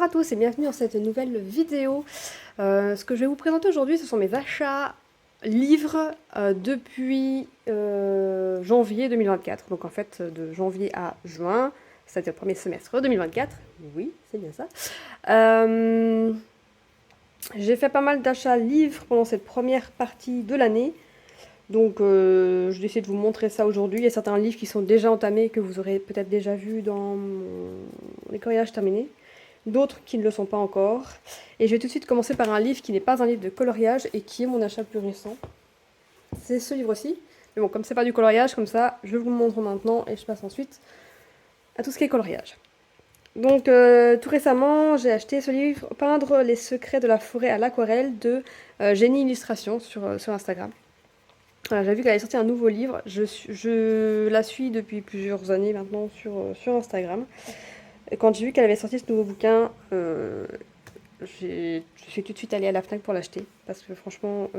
Bonjour à tous et bienvenue dans cette nouvelle vidéo. Ce que je vais vous présenter aujourd'hui, ce sont mes achats livres depuis janvier 2024. Donc en fait de janvier à juin, c'est-à-dire le premier semestre 2024. Oui, c'est bien ça. J'ai fait pas mal d'achats livres pendant cette première partie de l'année. Donc je vais essayer de vous montrer ça aujourd'hui. Il y a certains livres qui sont déjà entamés, que vous aurez peut-être déjà vu dans les coloriages terminés. D'autres qui ne le sont pas encore. Et je vais tout de suite commencer par un livre qui n'est pas un livre de coloriage et qui est mon achat le plus récent. C'est ce livre-ci. Mais bon, comme c'est pas du coloriage, comme ça, je vous le montre maintenant et je passe ensuite à tout ce qui est coloriage. Donc tout récemment, j'ai acheté ce livre, Peindre les secrets de la forêt à l'aquarelle de Génie Illustration sur Instagram. J'ai vu qu'elle avait sorti un nouveau livre. Je la suis depuis plusieurs années maintenant sur Instagram. Et quand j'ai vu qu'elle avait sorti ce nouveau bouquin, je suis tout de suite allée à la Fnac pour l'acheter. Parce que franchement,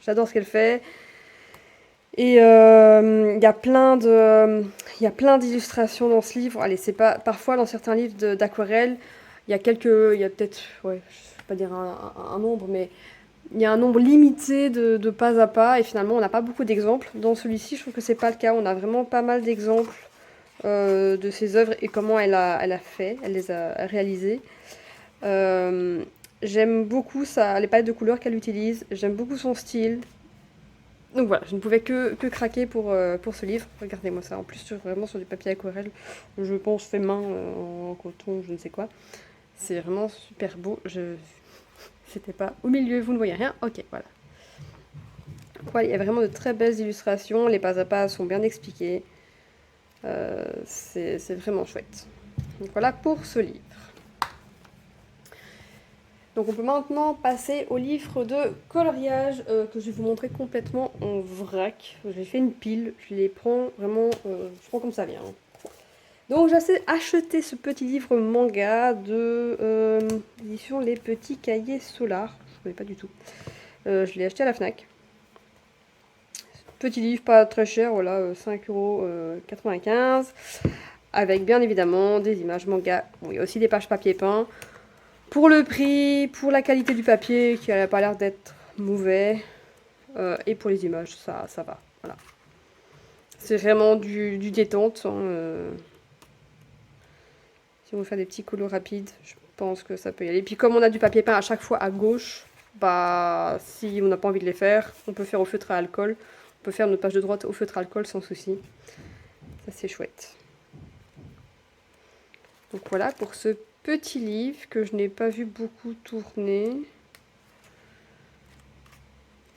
j'adore ce qu'elle fait. Et il y a plein d'illustrations dans ce livre. Allez, c'est pas parfois dans certains livres d'aquarelle, il y a peut-être, ouais, je vais pas dire un nombre, mais il y a un nombre limité de pas à pas. Et finalement, on n'a pas beaucoup d'exemples. Dans celui-ci, je trouve que c'est pas le cas. On a vraiment pas mal d'exemples de ses œuvres et comment elle a fait, elle les a réalisées. J'aime beaucoup les palettes de couleurs qu'elle utilise. J'aime beaucoup son style. Donc voilà, je ne pouvais que craquer pour ce livre. Regardez-moi ça, en plus vraiment sur du papier aquarelle, je pense fait main, en coton, je ne sais quoi. C'est vraiment super beau. C'était pas au milieu, vous ne voyez rien. Ok, voilà. Voilà, il y a vraiment de très belles illustrations, les pas à pas sont bien expliqués. C'est vraiment chouette. Donc voilà pour ce livre. Donc on peut maintenant passer au livre de coloriage que je vais vous montrer complètement en vrac. J'ai fait une pile, je les prends vraiment, je prends comme ça vient. Donc j'ai acheté ce petit livre manga de l'édition Les Petits Cahiers Solar. Je ne connais pas du tout. Je l'ai acheté à la Fnac. Petit livre, pas très cher, voilà, 5,95 €. Avec bien évidemment des images manga. Bon, il y a aussi des pages papier peint. Pour le prix, pour la qualité du papier qui n'a pas l'air d'être mauvais, et pour les images, ça va. Voilà. C'est vraiment du détente. Hein, si on veut faire des petits colos rapides, je pense que ça peut y aller. Et puis comme on a du papier peint à chaque fois à gauche, bah si on n'a pas envie de les faire, on peut faire au feutre à alcool. On peut faire notre page de droite au feutre à alcool sans souci. Ça c'est chouette. Donc voilà pour ce petit livre que je n'ai pas vu beaucoup tourner.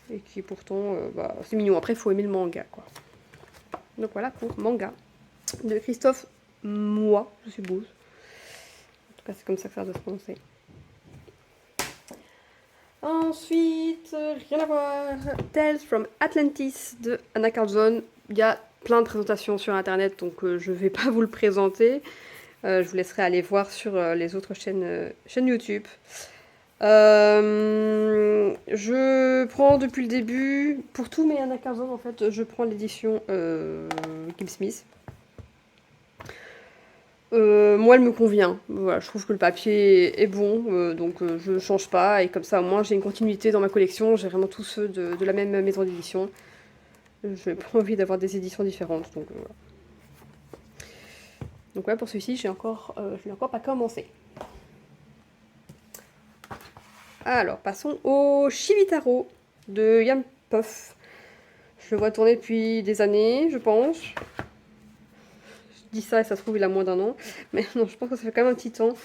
Et qui pourtant, c'est mignon. Après, il faut aimer le manga, quoi. Donc voilà pour Manga de Christophe Moi, je suppose. En tout cas, c'est comme ça que ça doit se prononcer. Ensuite, rien à voir, Tales from Atlantis de Anna Carlson. Il y a plein de présentations sur internet, donc je ne vais pas vous le présenter. Je vous laisserai aller voir sur les autres chaînes YouTube. Je prends depuis le début, pour tous mes Anna Carlson en fait, je prends l'édition Kim Smith. Moi, elle me convient. Voilà, je trouve que le papier est bon, donc je ne change pas. Et comme ça, au moins, j'ai une continuité dans ma collection. J'ai vraiment tous ceux de la même maison d'édition. Je n'ai pas envie d'avoir des éditions différentes. Donc voilà. Donc ouais, pour celui-ci, je n'ai encore pas commencé. Alors, passons au Chibitaro de Yam Puff. Je le vois tourner depuis des années, je pense. Je dis ça et ça se trouve, il a moins d'un an. Mais non, je pense que ça fait quand même un petit temps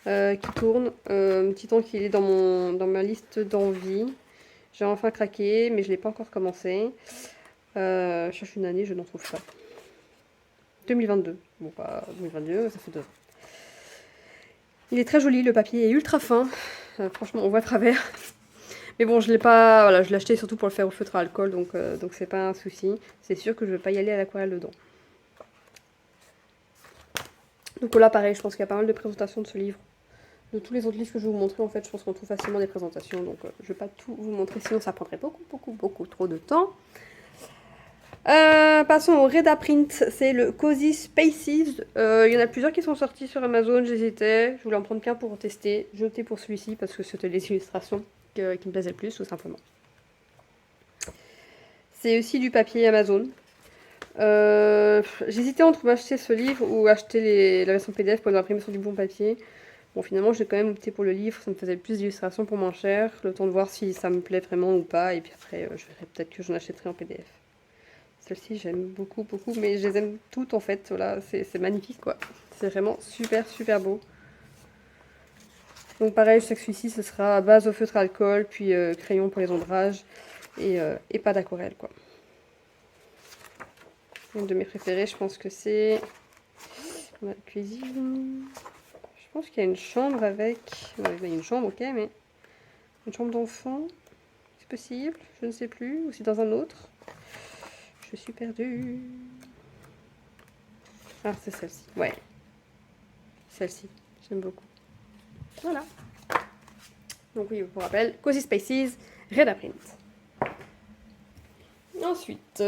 qui tourne. Un petit temps qu'il est dans ma liste d'envie. J'ai enfin craqué, mais je ne l'ai pas encore commencé. Je cherche une année, je n'en trouve pas. 2022. Bon, pas 2022, ça fait 2 ans. Il est très joli, le papier est ultra fin. Franchement, on voit à travers. Mais bon, je l'ai pas. Voilà, je l'ai acheté surtout pour le faire au feutre à alcool, donc c'est pas un souci. C'est sûr que je vais pas y aller à l'aquarelle dedans. Donc là, pareil, je pense qu'il y a pas mal de présentations de ce livre. De tous les autres livres que je vais vous montrer, en fait, je pense qu'on trouve facilement des présentations. Donc je vais pas tout vous montrer, sinon ça prendrait beaucoup trop de temps. Passons au Reda Print, c'est le Cozy Spaces. Il y en a plusieurs qui sont sortis sur Amazon, j'hésitais. Je voulais en prendre qu'un pour tester. J'ai opté pour celui-ci parce que c'était les illustrations qui me plaisaient le plus, tout simplement. C'est aussi du papier Amazon. J'hésitais entre m'acheter ce livre ou acheter la version PDF pour l'imprimer sur du bon papier. Bon, finalement, j'ai quand même opté pour le livre, ça me faisait plus d'illustrations pour moins cher. Le temps de voir si ça me plaît vraiment ou pas, et puis après, je verrai peut-être que j'en achèterai en PDF. Celle-ci, j'aime beaucoup, beaucoup, mais je les aime toutes en fait. Voilà, c'est magnifique quoi. C'est vraiment super, super beau. Donc pareil, je sais que celui-ci, ce sera base au feutre à alcool, puis crayon pour les ombrages, et pas d'aquarelle quoi. Une de mes préférées, je pense que c'est la cuisine. Je pense qu'il y a une chambre avec... Ouais, il y a une chambre, ok, mais... Une chambre d'enfant, c'est possible, je ne sais plus, ou c'est dans un autre. Je suis perdue. Ah, c'est celle-ci, ouais. Celle-ci, j'aime beaucoup. Voilà. Donc oui, pour rappel, Cozy Spaces, Reda Print. Ensuite,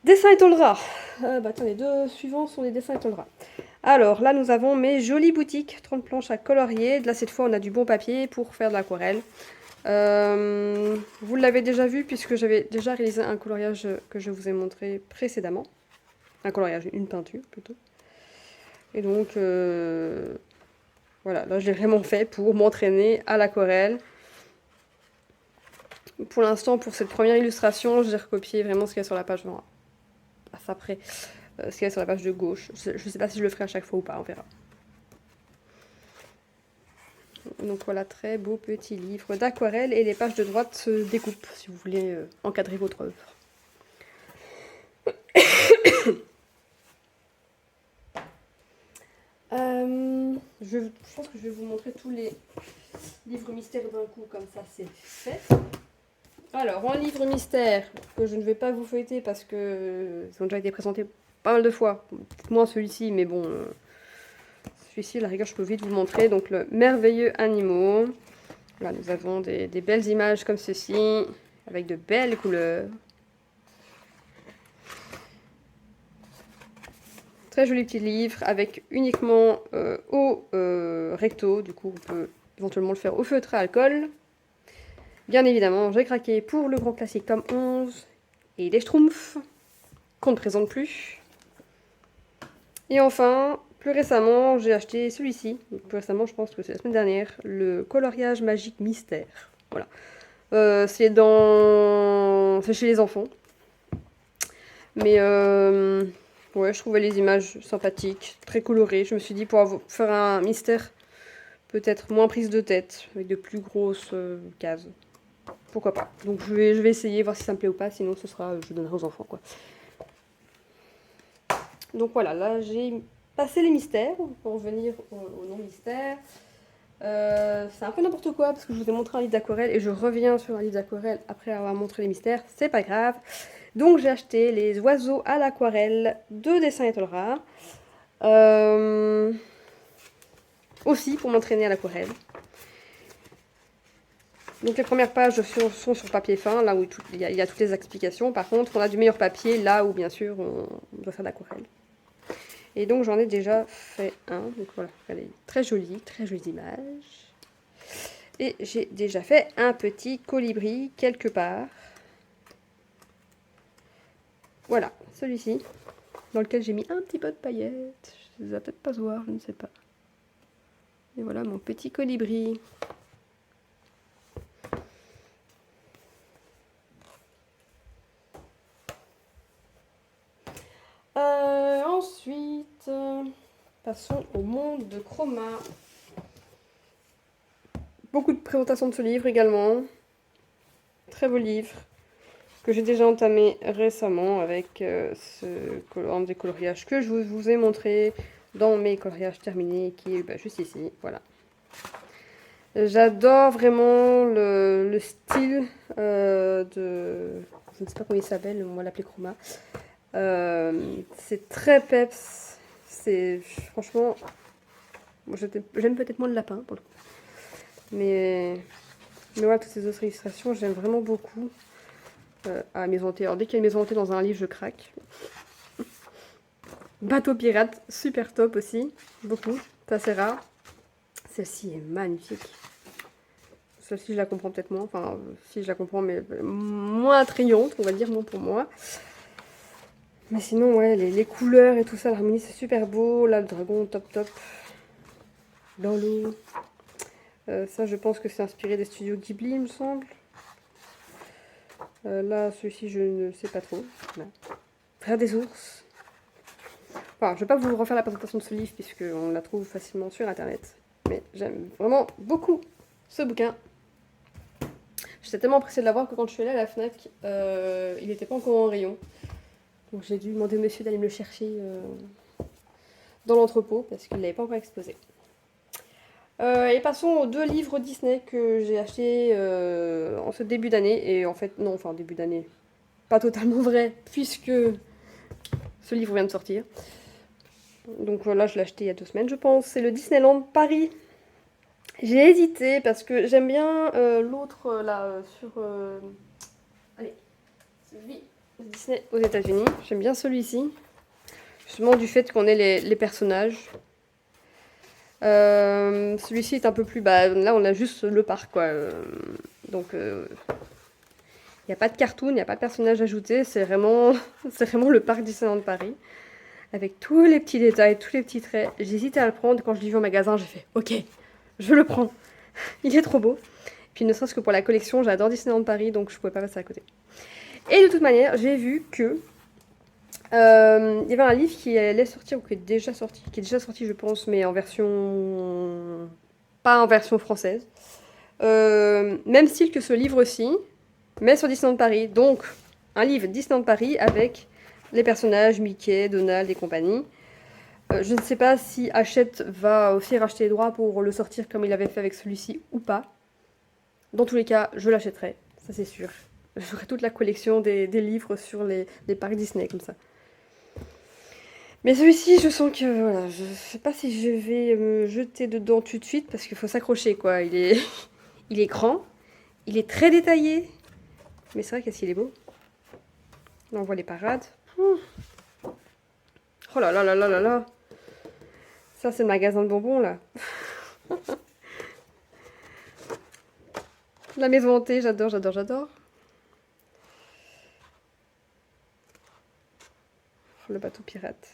dessin et tolera. Attends, les deux suivants sont les dessins et tolera. Alors là, nous avons mes jolies boutiques, 30 planches à colorier. Là, cette fois, on a du bon papier pour faire de l'aquarelle. Vous l'avez déjà vu puisque j'avais déjà réalisé un coloriage que je vous ai montré précédemment. Un coloriage, une peinture plutôt. Et donc, voilà, là je l'ai vraiment fait pour m'entraîner à l'aquarelle. Pour l'instant, pour cette première illustration, j'ai recopié vraiment ce qu'il y a sur la page, après, ce qu'il y a sur la page de gauche. Je ne sais pas si je le ferai à chaque fois ou pas, on verra. Donc voilà, très beau petit livre d'aquarelle et les pages de droite se découpent si vous voulez encadrer votre œuvre. Je pense que je vais vous montrer tous les livres mystères d'un coup, comme ça c'est fait. Alors, en livre mystère, que je ne vais pas vous feuilleter parce que ils ont déjà été présentés pas mal de fois. Peut-être moins celui-ci, mais bon, celui-ci, à la rigueur, je peux vite vous le montrer. Donc, le merveilleux animaux. Là, nous avons des belles images comme ceci, avec de belles couleurs. Très joli petit livre, avec uniquement au recto. Du coup, on peut éventuellement le faire au feutre à alcool. Bien évidemment, j'ai craqué pour le grand classique tome 11 et les Schtroumpfs, qu'on ne présente plus. Et enfin, plus récemment, j'ai acheté celui-ci. Plus récemment, je pense que c'est la semaine dernière, le coloriage magique mystère. Voilà. C'est chez les enfants. Mais ouais, je trouvais les images sympathiques, très colorées. Je me suis dit, pour faire un mystère peut-être moins prise de tête, avec de plus grosses cases. Pourquoi pas. Donc je vais essayer, voir si ça me plaît ou pas. Sinon, ce sera, je donnerai aux enfants, quoi. Donc voilà, là, j'ai passé les mystères. Pour revenir au non-mystère. C'est un peu n'importe quoi, parce que je vous ai montré un livre d'aquarelle, et je reviens sur un livre d'aquarelle après avoir montré les mystères. C'est pas grave. Donc j'ai acheté les oiseaux à l'aquarelle de Dessin et Tolera. Aussi pour m'entraîner à l'aquarelle. Donc les premières pages sont sur papier fin, là où il y a toutes les explications. Par contre, on a du meilleur papier, là où bien sûr on doit faire de l'aquarelle. Et donc j'en ai déjà fait un. Donc voilà, regardez, très jolies images. Et j'ai déjà fait un petit colibri quelque part. Voilà, celui-ci, dans lequel j'ai mis un petit peu de paillettes. Je ne vais peut-être pas se voir, je ne sais pas. Et voilà mon petit colibri. Ensuite, passons au monde de Chroma. Beaucoup de présentations de ce livre également. Très beau livre que j'ai déjà entamé récemment avec un des coloriages que je vous ai montré dans mes coloriages terminés qui est juste ici. Voilà. J'adore vraiment le style de... Je ne sais pas comment il s'appelle, on va l'appeler Chroma. C'est très peps. C'est franchement... J'aime peut-être moins le lapin pour le coup. Mais ouais, toutes ces autres illustrations, j'aime vraiment beaucoup. à Maison Hantée. Alors dès qu'il y a une Maison Hantée dans un livre, je craque. Bateau pirate, super top aussi. Beaucoup, ça c'est rare. Celle-ci est magnifique. Celle-ci, je la comprends peut-être moins. Enfin, si je la comprends, mais moins attrayante, on va dire, non pour moi. Mais sinon, ouais, les couleurs et tout ça, l'harmonie, c'est super beau. Là, le dragon, top, top. Dans l'eau. Ça, je pense que c'est inspiré des studios Ghibli, il me semble. Là, celui-ci, je ne sais pas trop. Là. Frère des ours. Enfin, je ne vais pas vous refaire la présentation de ce livre, puisqu'on la trouve facilement sur Internet. Mais j'aime vraiment beaucoup ce bouquin. J'étais tellement pressée de l'avoir que quand je suis allée à la FNAC, il n'était pas encore en rayon. Donc j'ai dû demander au monsieur d'aller me le chercher dans l'entrepôt, parce qu'il ne l'avait pas encore exposé. Et passons aux 2 livres Disney que j'ai achetés en ce début d'année. Et en fait, non, enfin début d'année, pas totalement vrai, puisque ce livre vient de sortir. Donc voilà, je l'ai acheté il y a 2 semaines, je pense. C'est le Disneyland Paris. J'ai hésité parce que j'aime bien l'autre là sur... Allez, celui Disney aux États-Unis. J'aime bien celui-ci. Justement du fait qu'on ait les personnages. Celui-ci est un peu plus... Bah, là, on a juste le parc, quoi. Donc, il n'y a pas de cartoon, il n'y a pas de personnage ajouté. C'est vraiment, c'est vraiment le parc Disneyland Paris. Avec tous les petits détails, tous les petits traits. J'hésitais à le prendre. Quand je l'ai vu en magasin, j'ai fait « Ok, je le prends. Il est trop beau. » Puis ne serait-ce que pour la collection, j'adore Disneyland Paris, donc je ne pouvais pas passer à côté. Et de toute manière, j'ai vu que... il y avait un livre qui allait sortir, ou qui est déjà sorti je pense, mais en version... pas en version française. Même style que ce livre-ci, mais sur Disneyland Paris. Donc, un livre Disneyland Paris avec les personnages Mickey, Donald et compagnie. Je ne sais pas si Hachette va aussi racheter les droits pour le sortir comme il avait fait avec celui-ci ou pas. Dans tous les cas, je l'achèterai, ça c'est sûr. J'aurai toute la collection des livres sur les parcs Disney comme ça. Mais celui-ci, je sens que voilà, je sais pas si je vais me jeter dedans tout de suite parce qu'il faut s'accrocher quoi. Il est, il est grand, il est très détaillé, mais c'est vrai qu'est-ce qu'il est beau. Là on voit les parades. Oh là là là là là là. Ça c'est le magasin de bonbons là. La maison hantée, j'adore, j'adore, j'adore. Le bateau pirate.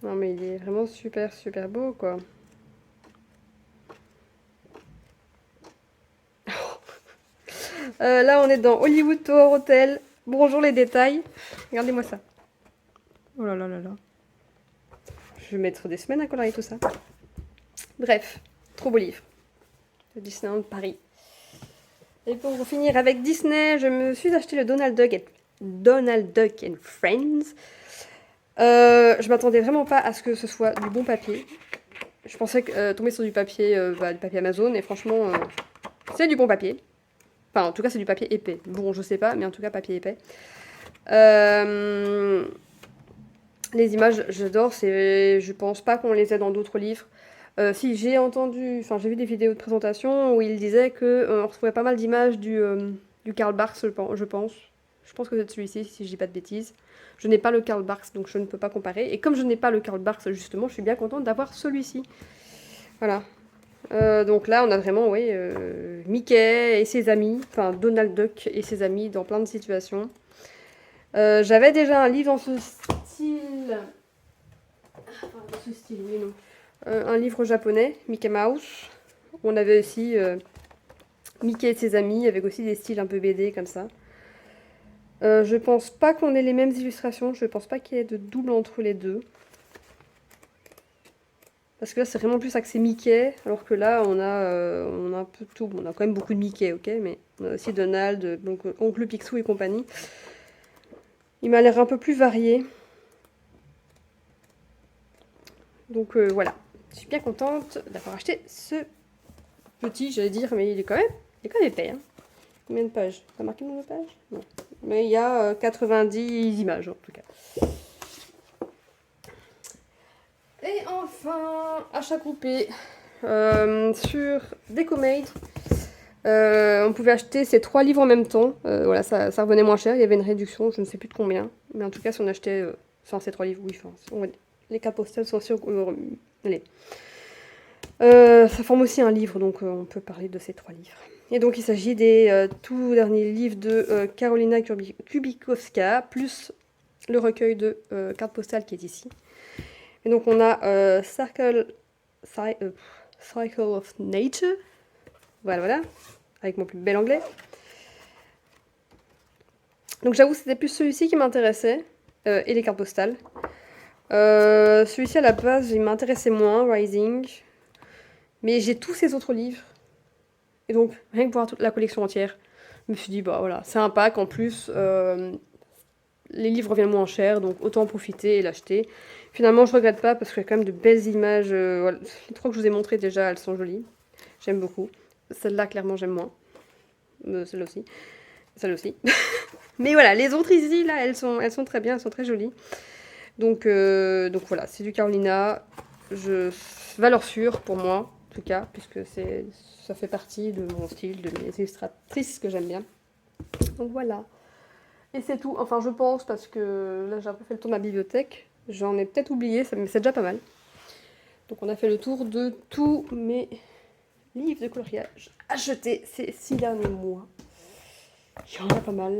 Non mais il est vraiment super super beau quoi. Là on est dans Hollywood Tower Hotel. Bonjour les détails. Regardez-moi ça. Oh là là là là. Je vais mettre des semaines à colorer tout ça. Bref, trop beau livre. De Disneyland Paris. Et pour finir avec Disney, je me suis acheté le Donald Duck and Friends. Je m'attendais vraiment pas à ce que ce soit du bon papier. Je pensais que tomber sur du papier Amazon, et franchement, c'est du bon papier. Enfin, en tout cas, c'est du papier épais. Bon, je sais pas, mais en tout cas, papier épais. Les images, j'adore. Je pense pas qu'on les ait dans d'autres livres. Si, j'ai vu des vidéos de présentation où il disait qu'on retrouvait pas mal d'images du Karl Barks, je pense. Je pense que c'est celui-ci, si je dis pas de bêtises. Je n'ai pas le Karl Barks, donc je ne peux pas comparer. Et comme je n'ai pas le Karl Barks, justement, je suis bien contente d'avoir celui-ci. Voilà. Donc là, on a vraiment, Mickey et ses amis, enfin Donald Duck et ses amis dans plein de situations. J'avais déjà un livre dans ce style... oui, non. Un livre japonais, Mickey Mouse. On avait aussi Mickey et ses amis, avec aussi des styles un peu BD comme ça. Je pense pas qu'on ait les mêmes illustrations, je pense pas qu'il y ait de double entre les deux. Parce que là, c'est vraiment plus axé Mickey, alors que là, on a un peu tout. Bon, on a quand même beaucoup de Mickey, ok, mais on a aussi Donald, donc Oncle Picsou et compagnie. Il m'a l'air un peu plus varié. Donc voilà, je suis bien contente d'avoir acheté ce petit, j'allais dire, mais il est quand même épais. Hein. Combien de pages? T'as marqué le nombre de pages? Non. Mais il y a 90 images en tout cas. Et enfin, achat groupé, Sur Decomade, on pouvait acheter ces 3 livres en même temps. Voilà, ça revenait moins cher. Il y avait une réduction, je ne sais plus de combien. Mais en tout cas, si on achetait ces 3 livres, oui, les cartes postales sont sur... allez. Ça forme aussi un livre, donc on peut parler de ces 3 livres. Et donc il s'agit des tout derniers livres de Karolina Kubikowska, plus le recueil de cartes postales qui est ici. Et donc on a Cycle of Nature, voilà, avec mon plus bel anglais. Donc j'avoue c'était plus celui-ci qui m'intéressait, et les cartes postales. Celui-ci à la base il m'intéressait moins, Rising. Mais j'ai tous ces autres livres. Et donc, rien que pour avoir toute la collection entière, je me suis dit, bah voilà, c'est un pack. En plus, les livres reviennent moins cher, donc autant en profiter et l'acheter. Finalement, je regrette pas parce qu'il y a quand même de belles images. Voilà. Les 3 que je vous ai montrées déjà, elles sont jolies. J'aime beaucoup. Celle-là, clairement, j'aime moins. Celle-là aussi. Celle aussi. Mais voilà, les autres ici, là, elles sont très bien, elles sont très jolies. Donc voilà, c'est du Carolina. Valeur sûre pour moi. En tout cas, puisque ça fait partie de mon style, de mes illustratrices que j'aime bien. Donc voilà. Et c'est tout. Enfin, je pense, parce que là, j'ai un peu fait le tour de ma bibliothèque. J'en ai peut-être oublié, mais c'est déjà pas mal. Donc on a fait le tour de tous mes livres de coloriage achetés ces 6 derniers mois. Il y en a pas mal.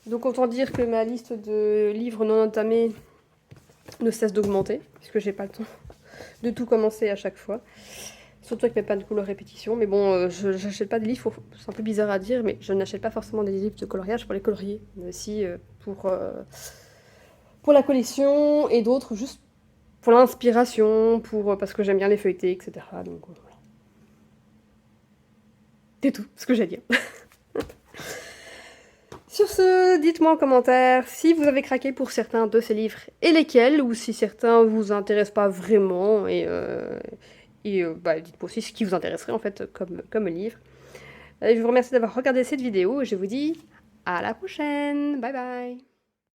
Donc autant dire que ma liste de livres non entamés ne cesse d'augmenter, puisque j'ai pas le temps de tout commencer à chaque fois. Surtout avec mes pannes de couleur répétition. Mais bon, je n'achète pas des livres, c'est un peu bizarre à dire, mais je n'achète pas forcément des livres de coloriage pour les colorier, mais aussi pour la collection, et d'autres juste pour l'inspiration, parce que j'aime bien les feuilleter, etc. Donc voilà. C'est tout ce que j'ai à dire. Sur ce, dites-moi en commentaire si vous avez craqué pour certains de ces livres et lesquels, ou si certains vous intéressent pas vraiment, et dites-moi aussi ce qui vous intéresserait en fait comme livre. Je vous remercie d'avoir regardé cette vidéo et je vous dis à la prochaine. Bye bye.